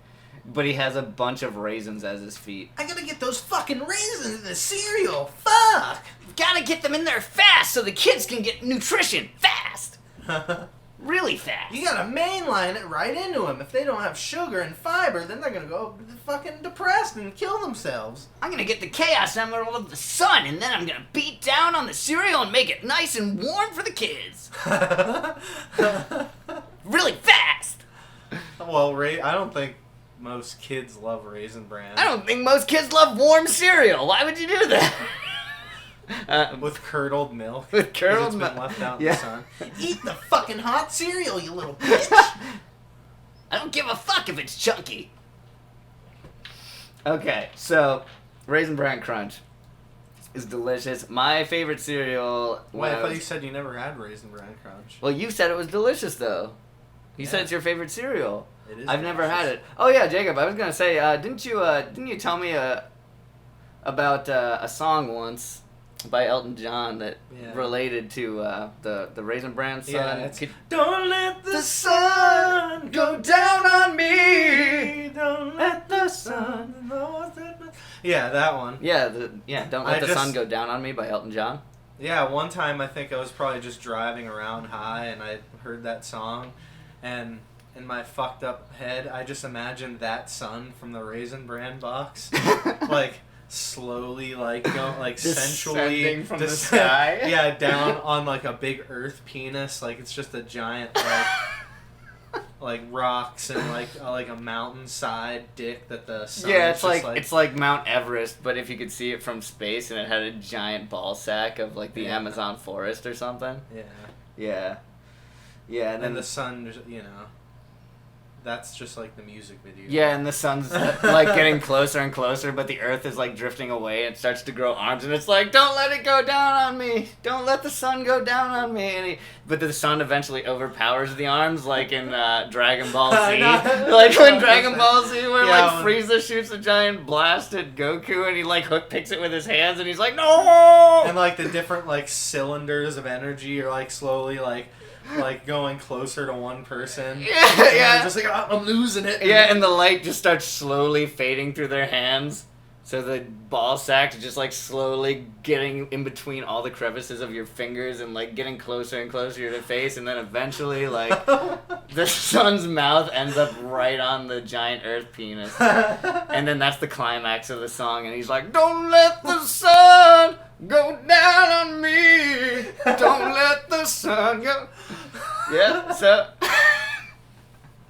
but he has a bunch of raisins as his feet. I gotta get those fucking raisins in the cereal. Fuck! Gotta get them in there fast so the kids can get nutrition fast. Really fast. You gotta mainline it right into them. If they don't have sugar and fiber, then they're gonna go fucking depressed and kill themselves. I'm gonna get the chaos emerald of the sun, and then I'm gonna beat down on the cereal and make it nice and warm for the kids. Really fast. Well, I don't think most kids love Raisin Bran. I don't think most kids love warm cereal. Why would you do that? With curdled milk. With curdled milk. It's been left out in the sun. Eat the fucking hot cereal, you little bitch. I don't give a fuck if it's chunky. Okay, so Raisin Bran Crunch is delicious. My favorite cereal. Wait, I thought you said you never had Raisin Bran Crunch. Well, you said it was delicious, though. You said it's your favorite cereal. It is. I've never had it. Oh yeah, Jacob. I was gonna say, didn't you tell me about a song once by Elton John that related to the Raisin Bran sun? Yeah, it's, don't let the sun go down on me. Don't let the sun. Yeah, that one. Yeah, don't let the sun go down on me by Elton John. Yeah, one time I think I was probably just driving around high and I heard that song, and in my fucked up head, I just imagined that sun from the Raisin Bran box, like slowly, like sensually from the sky. Yeah, down on like a big Earth penis, like it's just a giant like rocks and like a mountainside dick that the sun. Yeah, is it's like Mount Everest, but if you could see it from space and it had a giant ball sack of like the Amazon forest or something. Yeah, and then the sun, you know. That's just like the music video. Yeah, and the sun's like getting closer and closer, but the earth is like drifting away and it starts to grow arms, and it's like, don't let it go down on me. Don't let the sun go down on me. But the sun eventually overpowers the arms, like in Dragon Ball Z. Like when Dragon Ball Z, where Frieza shoots a giant blast at Goku, and he like hook picks it with his hands, and he's like, no! And like the different like cylinders of energy are like slowly like going closer to one person. Yeah. Just like, oh, I'm losing it. Yeah, and the light just starts slowly fading through their hands. So the ball sack is just like slowly getting in between all the crevices of your fingers and like getting closer and closer to your face, and then eventually like the sun's mouth ends up right on the giant earth penis. And then that's the climax of the song, and he's like, don't let the sun go down on me. Don't let the sun go. Yeah, so.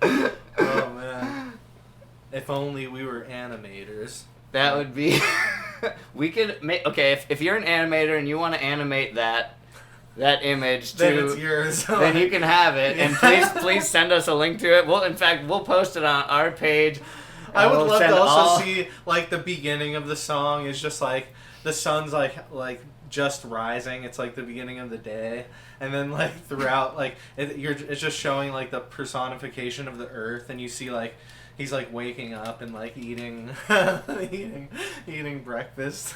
Oh man. If only we were animators. That would be. We could make. Okay, if you're an animator and you want to animate that image then it's yours. Then you can have it, and please send us a link to it. We'll post it on our page. I would love to also see like the beginning of the song is just like the sun's like just rising. It's like the beginning of the day, and then like throughout like it's just showing like the personification of the earth, and you see like he's like waking up and like eating eating breakfast,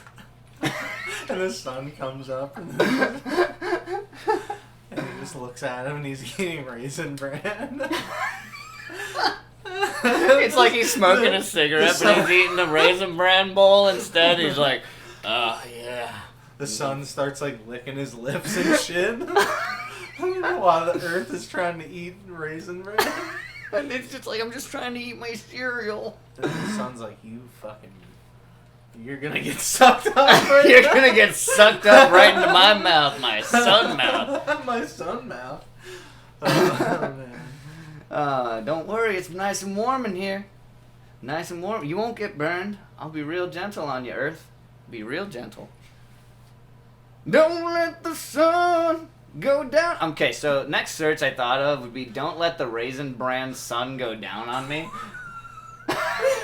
and the sun comes up, and he just looks at him and he's eating Raisin Bran. It's like he's smoking a cigarette, but he's eating a Raisin Bran bowl instead. He's like, oh yeah. The sun starts like licking his lips and shit while the earth is trying to eat Raisin Bran. And it's just like, I'm just trying to eat my cereal. And the sun's like, you're gonna get sucked up. You're gonna get sucked up right into my mouth, my sun mouth. My sun mouth. Oh man. Don't worry, it's nice and warm in here. Nice and warm. You won't get burned. I'll be real gentle on you, Earth. Be real gentle. Don't let the sun go down. Okay, so next search I thought of would be don't let the Raisin Bran sun go down on me.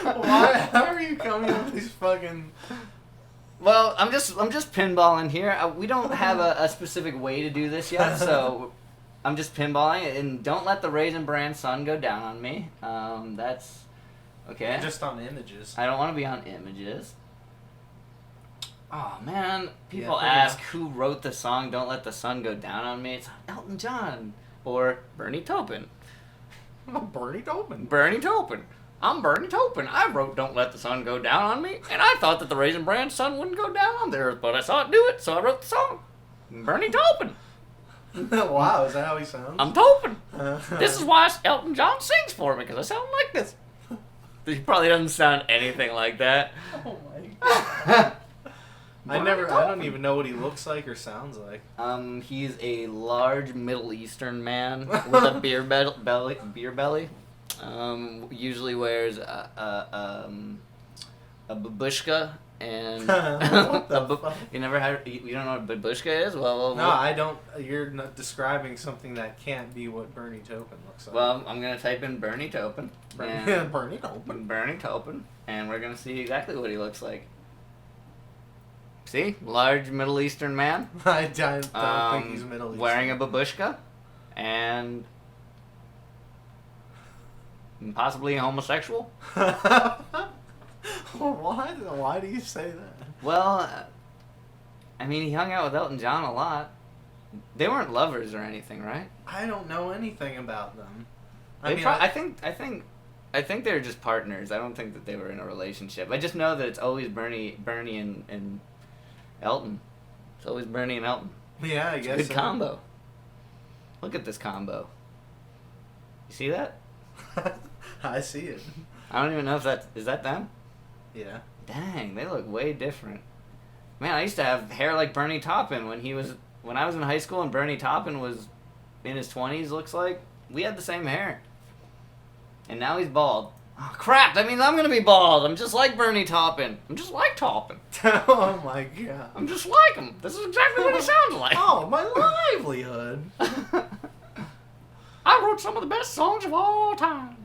Why? How are you coming up with these fucking... Well, I'm just pinballing here. We don't have a specific way to do this yet, so I'm just pinballing it. And don't let the Raisin Bran sun go down on me. That's okay. Just on images. I don't want to be on images. Oh man, people ask who wrote the song "Don't Let the Sun Go Down on Me." It's Elton John or Bernie Taupin. Bernie Taupin. Bernie Taupin. I'm Bernie Taupin. I wrote "Don't Let the Sun Go Down on Me," and I thought that the Raisin Bran sun wouldn't go down on the earth, but I saw it do it, so I wrote the song. Bernie Taupin. Wow, is that how he sounds? I'm Taupin. This is why Elton John sings for me, because I sound like this. He probably doesn't sound anything like that. Oh my god. I don't even know what he looks like or sounds like. He's a large Middle Eastern man with a beer belly. Usually wears a babushka and What the fuck? you don't know what babushka is? Well, No, I don't. You're not describing something that can't be what Bernie Taupin looks like. Well, I'm gonna type in Bernie Taupin. Bernie Taupin. Bernie Taupin, and we're gonna see exactly what he looks like. See, large Middle Eastern man. I don't think he's Middle Eastern. Wearing a babushka, and possibly a homosexual. Why do you say that? Well, I mean, he hung out with Elton John a lot. They weren't lovers or anything, right? I don't know anything about them. I think they were just partners. I don't think that they were in a relationship. I just know that it's always Bernie and Elton. It's always Bernie and Elton. Yeah, I guess. Good combo. Look at this combo. You see that? I see it. I don't even know if is that them? Yeah. Dang, they look way different. Man, I used to have hair like Bernie Taupin when I was in high school and Bernie Taupin was in his 20s, looks like. We had the same hair. And now he's bald. Oh, crap, that means I'm going to be bald. I'm just like Bernie Taupin. I'm just like Taupin. Oh my god. I'm just like him. This is exactly what he sounds like. Oh, my livelihood. I wrote some of the best songs of all time.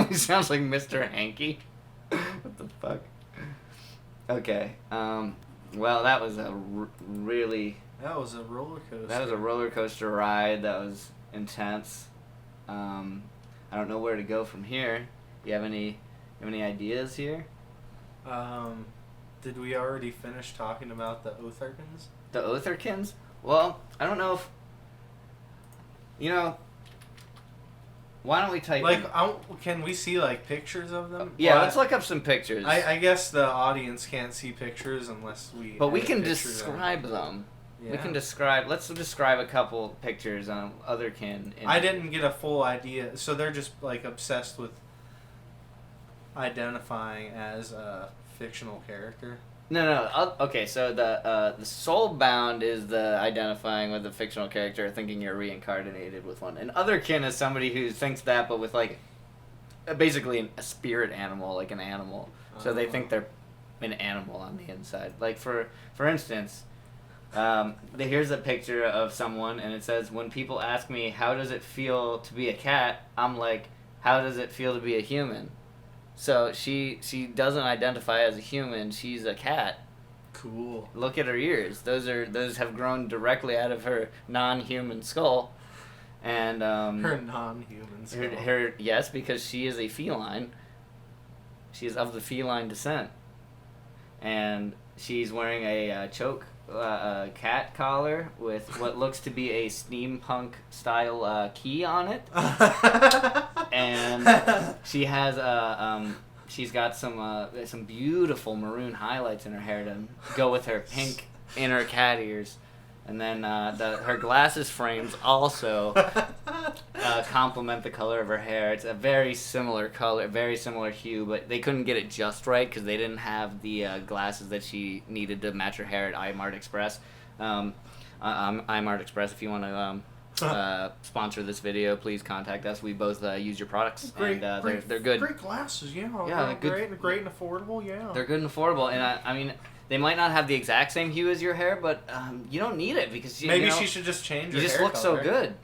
He sounds like Mr. Hanky. What the fuck? Okay. Well, that was a really... That was a roller coaster. That was a roller coaster ride. That was intense. I don't know where to go from here. You have any ideas here? Did we already finish talking about the otherkins? The otherkins? Well, I don't know if... Why don't we type can we see pictures of them? Yeah, let's look up some pictures. I guess the audience can't see pictures unless we. But we can describe them. Yeah. We can describe. Let's describe a couple pictures on otherkin. I didn't get a full idea, so they're just obsessed with identifying as a fictional character. No. Okay, so the soulbound is the identifying with a fictional character, thinking you're reincarnated with one. And otherkin is somebody who thinks that, but with basically a spirit animal, like an animal. So they think they're an animal on the inside. Like for instance, here's a picture of someone, and it says, "When people ask me how does it feel to be a cat, I'm like, how does it feel to be a human?" So she doesn't identify as a human. She's a cat. Cool. Look at her ears. Those have grown directly out of her non-human skull, and her non-human skull. Her yes, because she is a feline. She is of the feline descent, and she's wearing a cat collar with what looks to be a steampunk style key on it. And she has she's got some beautiful maroon highlights in her hair to go with her pink inner cat ears, and then her glasses frames also complement the color of her hair. It's a very similar color, very similar hue, but they couldn't get it just right because they didn't have the glasses that she needed to match her hair at iMart Express. iMart Express, if you want to sponsor this video, please contact us. We both use your products, and they're good. Great glasses, yeah. Yeah, great and affordable, yeah. They're good and affordable, and I mean, they might not have the exact same hue as your hair, but you don't need it because she should just change her hair color. You just look so good.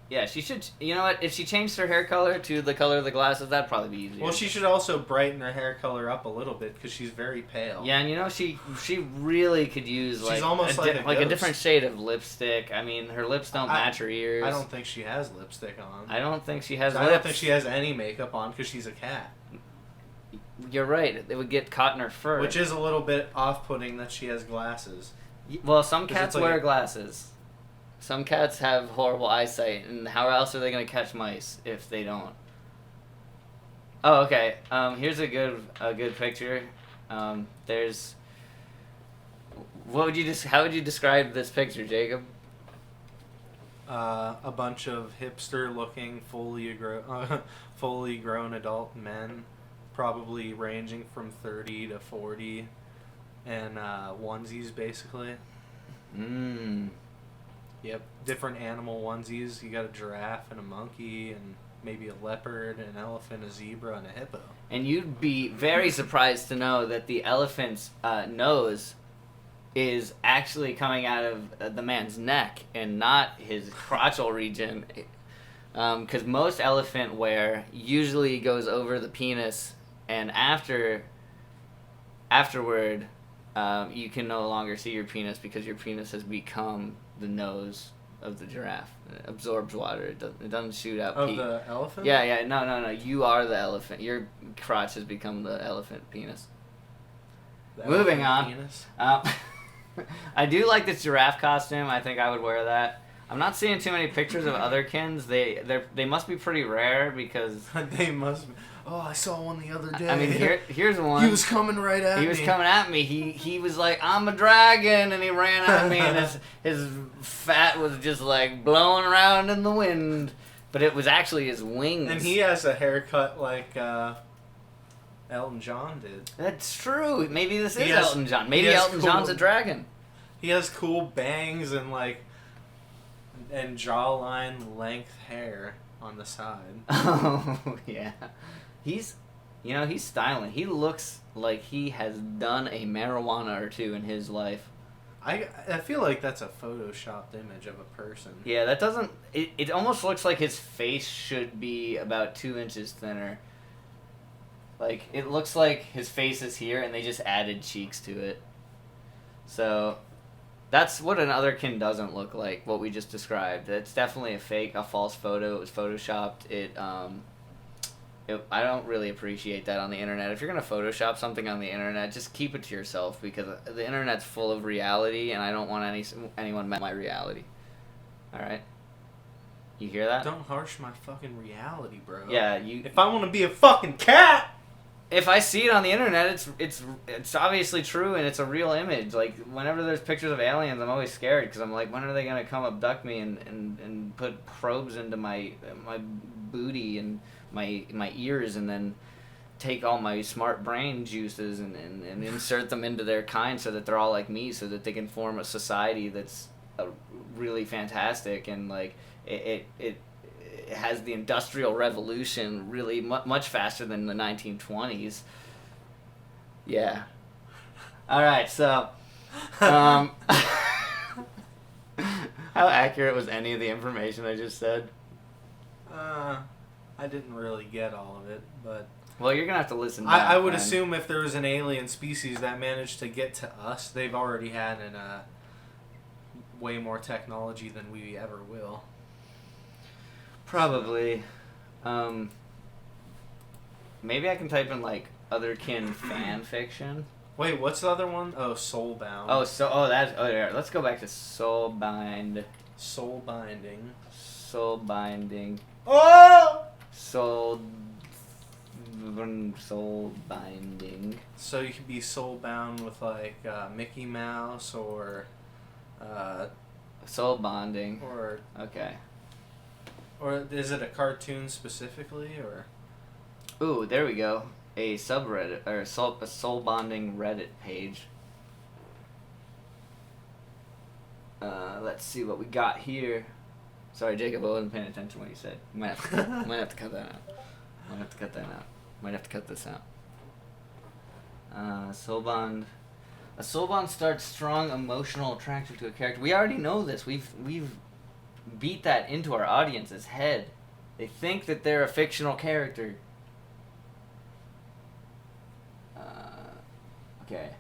Yeah, she should. You know what? If she changed her hair color to the color of the glasses, that'd probably be easier. Well, she should also brighten her hair color up a little bit because she's very pale. Yeah, and she really could use she's almost like a different shade of lipstick. I mean, her lips don't match her ears. I don't think she has lipstick on. I don't think she has lips. I don't think she has any makeup on because she's a cat. You're right. It would get caught in her fur. Which is a little bit off-putting that she has glasses. Well, some cats wear glasses. Some cats have horrible eyesight, and how else are they going to catch mice if they don't? Oh, okay. Here's a good picture. There's. How would you describe this picture, Jacob? A bunch of hipster-looking, fully grown adult men, probably ranging from 30 to 40, and onesies, basically. Yep, different animal onesies. You got a giraffe and a monkey and maybe a leopard, an elephant, a zebra, and a hippo. And you'd be very surprised to know that the elephant's nose is actually coming out of the man's neck and not his crotchal region. Because most elephant wear usually goes over the penis, and afterward, you can no longer see your penis because your penis has become the nose of the giraffe. It absorbs water. It doesn't shoot out pee. Of the elephant? Yeah. No. You are the elephant. Your crotch has become the elephant penis. Moving on. Penis? I do like this giraffe costume. I think I would wear that. I'm not seeing too many pictures of otherkins. They must be pretty rare because... They must be. Oh, I saw one the other day. I mean, here's one. He was coming right at me. He was coming at me. He was like, I'm a dragon, and he ran at me, and his fat was just like blowing around in the wind. But it was actually his wings. And he has a haircut like Elton John did. That's true. Maybe this is Elton John. Maybe Elton John's a dragon. He has cool bangs and jawline length hair on the side. Oh, yeah. He's styling. He looks like he has done a marijuana or two in his life. I feel like that's a photoshopped image of a person. Yeah, that doesn't... It almost looks like his face should be about 2 inches thinner. Like, it looks like his face is here and they just added cheeks to it. So, that's what an otherkin doesn't look like, what we just described. It's definitely a false photo. It was photoshopped. I don't really appreciate that on the internet. If you're going to Photoshop something on the internet, just keep it to yourself because the internet's full of reality and I don't want anyone my reality. Alright? You hear that? Don't harsh my fucking reality, bro. Yeah, If I want to be a fucking cat... If I see it on the internet, it's obviously true and it's a real image. Like, whenever there's pictures of aliens, I'm always scared because I'm like, when are they going to come abduct me and put probes into my booty and my ears and then take all my smart brain juices and insert them into their kind so that they're all like me so that they can form a society that's really fantastic and like it has the Industrial Revolution really much faster than the 1920s. Yeah. All right, so how accurate was any of the information I just said? I didn't really get all of it, but... Well, you're going to have to listen back. I would assume if there was an alien species that managed to get to us, they've already had way more technology than we ever will. Probably. Maybe I can type in, like, otherkin fan fiction. Wait, what's the other one? Oh, Soulbound. Yeah. Let's go back to Soulbind. Soul binding. Oh! Soul binding. So you could be soulbound with like Mickey Mouse or soul bonding. Or okay. Or is it a cartoon specifically or? Ooh, there we go. A subreddit or a soul bonding Reddit page. Let's see what we got here. Sorry, Jacob, I wasn't paying attention to what you said. Might have to cut that out. Might have to cut this out. Soul bond. A soul bond starts strong emotional attraction to a character. We already know this. We've beat that into our audience's head. They think that they're a fictional character. Okay.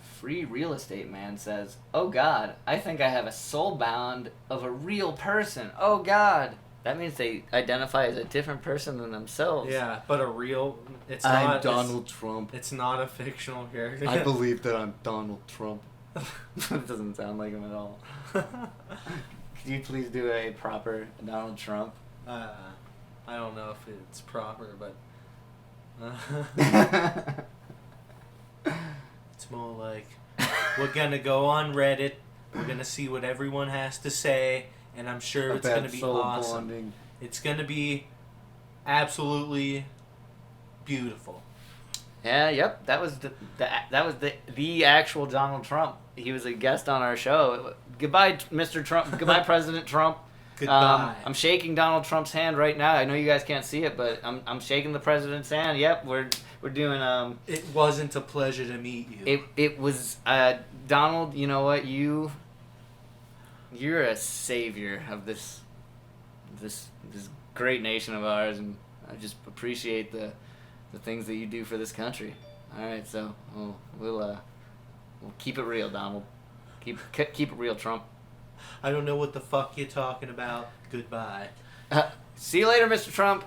Free Real Estate Man says, "Oh God, I think I have a soul bound of a real person. Oh God." That means they identify as a different person than themselves. Yeah, but a real... I'm Donald Trump. It's not a fictional character. I believe that I'm Donald Trump. That doesn't sound like him at all. Could you please do a proper Donald Trump? I don't know if it's proper, but... It's more like we're gonna go on Reddit. We're gonna see what everyone has to say, and I'm sure it's gonna be awesome. Bonding. It's gonna be absolutely beautiful. Yeah, yep. That was the actual Donald Trump. He was a guest on our show. Goodbye, Mr. Trump. Goodbye, President Trump. Goodbye. I'm shaking Donald Trump's hand right now. I know you guys can't see it, but I'm shaking the president's hand. Yep, we're doing It wasn't a pleasure to meet you. It was Donald. You know what? You're a savior of this great nation of ours, and I just appreciate the things that you do for this country. All right, so we'll keep it real, Donald. Keep it real, Trump. I don't know what the fuck you're talking about. Goodbye. See you later, Mr. Trump.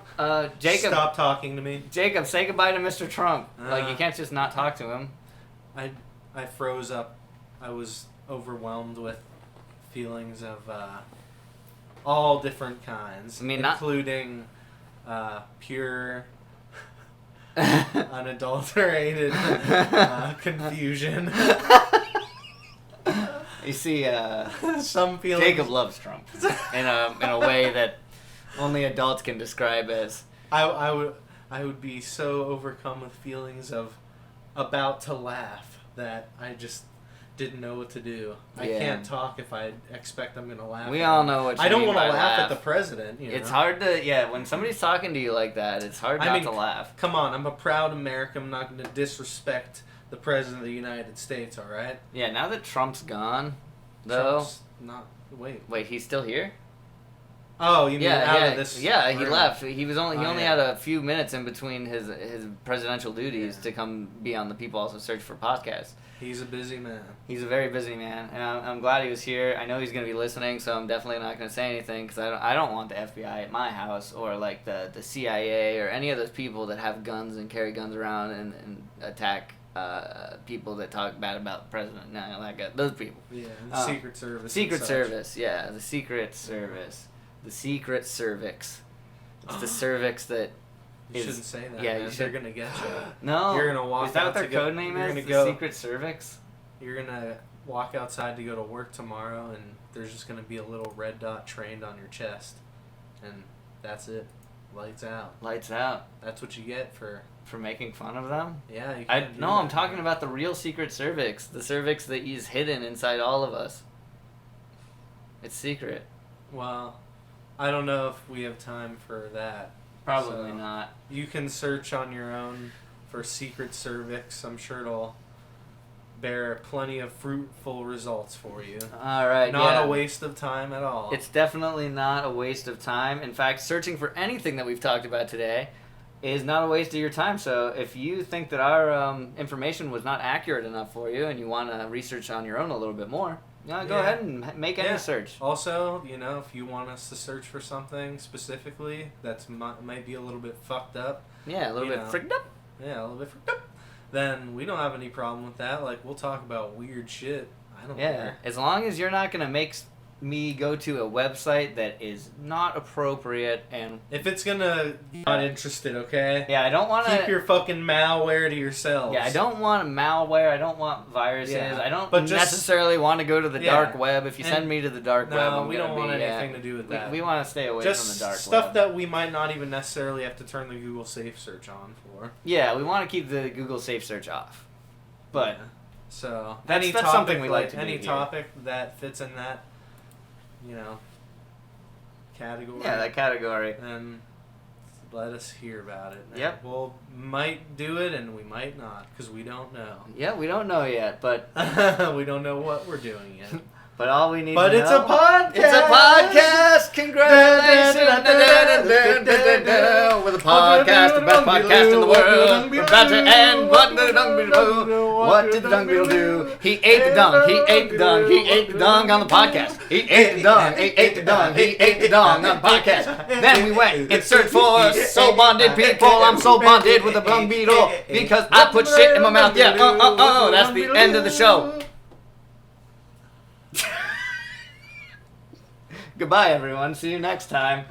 Jacob. Stop talking to me. Jacob, say goodbye to Mr. Trump. You can't just not talk to him. I froze up. I was overwhelmed with feelings of all different kinds. I mean, including pure, unadulterated confusion. You see, some feelings. Jacob loves Trump in a way that only adults can describe as. I would be so overcome with feelings of about to laugh that I just didn't know what to do. I can't talk if I expect I'm going to laugh. We all know what you I don't mean want to by laugh at the president. You know? It's hard to, when somebody's talking to you like that, it's hard not to laugh. Come on, I'm a proud American. I'm not going to disrespect the president of the United States, all right? Yeah, now that Trump's gone, though. Trump's not. Wait, he's still here? Oh, you mean out of this? Yeah, he room. left. He only had a few minutes in between his presidential duties to come be on the People Also Search for podcast. He's a busy man. He's a very busy man, and I'm glad he was here. I know he's going to be listening, so I'm definitely not going to say anything because I don't want the FBI at my house or like the CIA or any of those people that have guns and carry guns around and attack people that talk bad about the president. No, like those people. Yeah, the Secret Service. Secret Service, yeah, the Secret Service. The secret cervix. It's the cervix that You shouldn't say that. Yeah, man. They're gonna get you. No. You're gonna walk. Is that out what their code name is? The secret cervix. You're gonna walk outside to go to work tomorrow, and there's just gonna be a little red dot trained on your chest, and that's it. Lights out. Lights out. That's what you get for making fun of them. Yeah. I'm talking about the real secret cervix. The cervix that is hidden inside all of us. It's secret. Well, I don't know if we have time for that. Probably not. You can search on your own for secret cervix. I'm sure it'll bear plenty of fruitful results for you. All right. Not a waste of time at all. It's definitely not a waste of time. In fact, searching for anything that we've talked about today is not a waste of your time. So if you think that our information was not accurate enough for you and you want to research on your own a little bit more, go ahead and make any search. Also, if you want us to search for something specifically that's might be a little bit fucked up. Yeah, a little bit freaked up. Yeah, a little bit freaked up. Then we don't have any problem with that. Like, we'll talk about weird shit. I don't care. As long as you're not going to make me go to a website that is not appropriate and... If it's going to... Not interested, okay? Yeah, I don't want to... Keep your fucking malware to yourselves. Yeah, I don't want malware. I don't want viruses. Yeah. I don't necessarily want to go to the dark web. If you send me to the dark web, we don't want anything to do with that. We want to stay away from the dark web. Just stuff that we might not even necessarily have to turn the Google Safe Search on for. Yeah, we want to keep the Google Safe Search off. But... So, that's something we like to do any here. topic that fits in that, category. Yeah, that category. Then let us hear about it. And Yep. we might do it and we might not, because we don't know. Yeah, we don't know yet, but... we don't know what we're doing yet. But all we need to know... But it's a podcast! It's a podcast! Congratulations! With a podcast, the best podcast in the world. We're about to end. What did the dung beetle do? What did the dung beetle do? He ate the dung. He ate the dung. He ate the dung on the podcast. He ate the dung. He ate the dung. He ate the dung on the podcast. Then we went in search for soul bonded people. I'm soul bonded with the dung beetle because I put shit in my mouth. Yeah, that's the end of the show. Goodbye, everyone. See you next time.